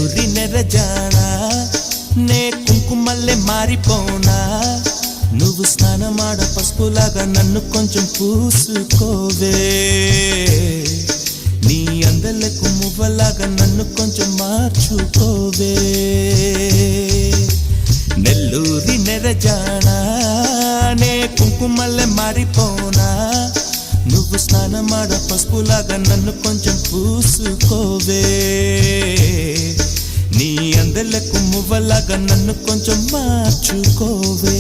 నెల్లూరి నెరజానా నే కుంకుమల్లే మారిపోనా నువ్వు స్నానమాడ పసుపులాగా నన్ను కొంచెం పూసుకోవే నీ అందలకు మువ్వలాగా నన్ను కొంచెం మార్చుకోవే నెల్లూరి నెరజానా నే కుంకుమల్లే మారిపోనా నువ్వు స్నానమాడ పసుపులాగా నన్ను కొంచెం పూసుకోవే నీ అందలకు మువ్వలాగా నన్ను కొంచెం మార్చుకోవే